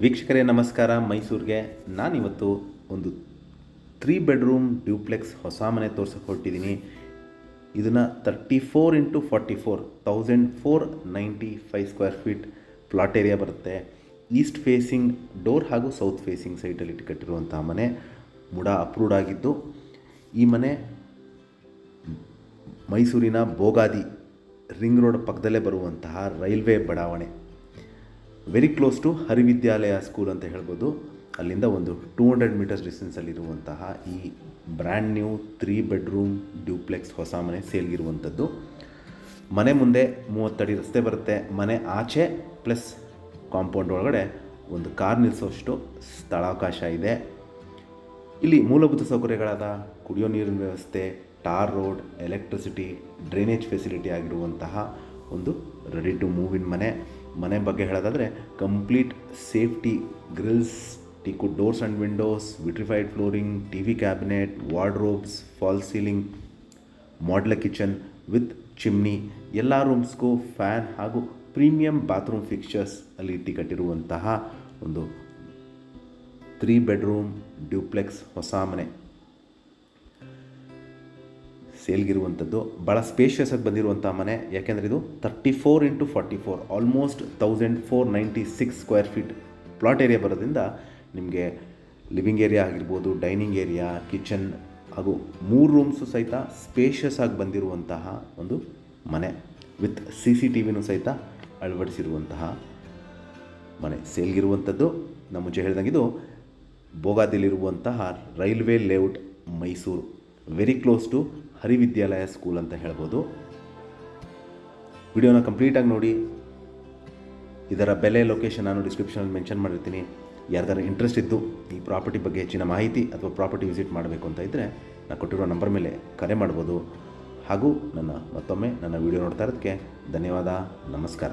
ವೀಕ್ಷಕರೇ ನಮಸ್ಕಾರ. ಮೈಸೂರಿಗೆ ನಾನಿವತ್ತು ಒಂದು 3 ಬೆಡ್ರೂಮ್ ಡ್ಯೂಪ್ಲೆಕ್ಸ್ ಹೊಸ ಮನೆ ತೋರ್ಸಕ್ಕೆ ಹೊರಟಿದ್ದೀನಿ. ಇದನ್ನು 34x44 1495 square feet plot area ಬರುತ್ತೆ. ಈಸ್ಟ್ ಫೇಸಿಂಗ್ ಡೋರ್ ಹಾಗೂ ಸೌತ್ ಫೇಸಿಂಗ್ ಸೈಟಲ್ಲಿ ಕಟ್ಟಿರುವಂಥ ಮನೆ ಮುಡಾ ಅಪ್ರೂವ್ಡ್ ಆಗಿದ್ದು, ಈ ಮನೆ ಮೈಸೂರಿನ ಬೋಗಾದಿ ರಿಂಗ್ ರೋಡ್ ಪಕ್ಕದಲ್ಲೇ ಬರುವಂತಹ ರೈಲ್ವೆ ಬಡಾವಣೆ, very close to Harividyalaya school ಅಂತ ಹೇಳ್ಬೋದು. ಅಲ್ಲಿಂದ ಒಂದು 200 ಮೀಟರ್ಸ್ ಡಿಸ್ಟೆನ್ಸಲ್ಲಿರುವಂತಹ ಈ ಬ್ರ್ಯಾಂಡ್ ನ್ಯೂ 3 ಬೆಡ್ರೂಮ್ ಡ್ಯೂಪ್ಲೆಕ್ಸ್ ಹೊಸ ಮನೆ ಸೇಲ್ಗಿರುವಂಥದ್ದು. ಮನೆ ಮುಂದೆ 30 ಅಡಿ ರಸ್ತೆ ಬರುತ್ತೆ. ಮನೆ ಆಚೆ ಪ್ಲಸ್ ಕಾಂಪೌಂಡ್ ಒಳಗಡೆ ಒಂದು ಕಾರ್ ನಿಲ್ಲಿಸೋಷ್ಟು ಸ್ಥಳಾವಕಾಶ ಇದೆ. ಇಲ್ಲಿ ಮೂಲಭೂತ ಸೌಕರ್ಯಗಳಾದ ಕುಡಿಯೋ ನೀರಿನ ವ್ಯವಸ್ಥೆ, tar road, electricity, drainage facility ಆಗಿರುವಂತಹ ಒಂದು ರೆಡಿ ಟು ಮೂವ್ ಇನ್ ಮನೆ ಬಗ್ಗೆ ಹೇಳೋದಾದರೆ complete safety, grills, teakwood doors and windows, vitrified flooring, TV cabinet, wardrobes, false ceiling, modular kitchen with chimney, ಎಲ್ಲ ರೂಮ್ಸ್ಗೂ ಫ್ಯಾನ್ ಹಾಗೂ ಪ್ರೀಮಿಯಂ ಬಾತ್ರೂಮ್ ಫಿಕ್ಚರ್ಸ್ ಅಲ್ಲಿ ಕಟ್ಟಿರುವಂತಹ ಒಂದು 3 ಬೆಡ್ರೂಮ್ ಡ್ಯೂಪ್ಲೆಕ್ಸ್ ಹೊಸ ಮನೆ ಸೇಲ್ಗಿರುವಂಥದ್ದು. ಭಾಳ ಸ್ಪೇಷಿಯಸ್ ಆಗಿ ಬಂದಿರುವಂಥ ಮನೆ. ಯಾಕೆಂದರೆ ಇದು 34x44 almost 1496 square feet plot area ಬರೋದ್ರಿಂದ ನಿಮಗೆ ಲಿವಿಂಗ್ ಏರಿಯಾ ಆಗಿರ್ಬೋದು, ಡೈನಿಂಗ್ ಏರಿಯಾ, ಕಿಚನ್ ಹಾಗೂ 3 ರೂಮ್ಸು ಸಹಿತ ಸ್ಪೇಷಿಯಸ್ ಆಗಿ ಬಂದಿರುವಂತಹ ಒಂದು ಮನೆ ವಿತ್ CCTVನೂ ಸಹಿತ ಅಳವಡಿಸಿರುವಂತಹ ಮನೆ ಸೇಲ್ಗಿರುವಂಥದ್ದು. ನಮ್ಮ ಮುಂಚೆ ಹೇಳ್ದಂಗೆ ಇದು ಬೋಗಾದಿಲಿರುವಂತಹ railway layout Mysuru, very close to Harividyalaya school ಅಂತ ಹೇಳ್ಬೋದು. ವಿಡಿಯೋನ ಕಂಪ್ಲೀಟಾಗಿ ನೋಡಿ. ಇದರ ಬೆಲೆ, ಲೊಕೇಶನ್ ನಾನು ಡಿಸ್ಕ್ರಿಪ್ಷನಲ್ಲಿ ಮೆನ್ಷನ್ ಮಾಡಿರ್ತೀನಿ. ಯಾರ್ದಾರು ಇಂಟ್ರೆಸ್ಟ್ ಇದ್ದು ಈ ಪ್ರಾಪರ್ಟಿ ಬಗ್ಗೆ ಹೆಚ್ಚಿನ ಮಾಹಿತಿ ಅಥವಾ ಪ್ರಾಪರ್ಟಿ ವಿಸಿಟ್ ಮಾಡಬೇಕು ಅಂತ ಇದ್ದರೆ ನಾನು ಕೊಟ್ಟಿರೋ ನಂಬರ್ ಮೇಲೆ ಕರೆ ಮಾಡ್ಬೋದು. ಹಾಗೂ ಮತ್ತೊಮ್ಮೆ ನನ್ನ ವಿಡಿಯೋ ನೋಡ್ತಾ ಇರೋದಕ್ಕೆ ಧನ್ಯವಾದ. ನಮಸ್ಕಾರ.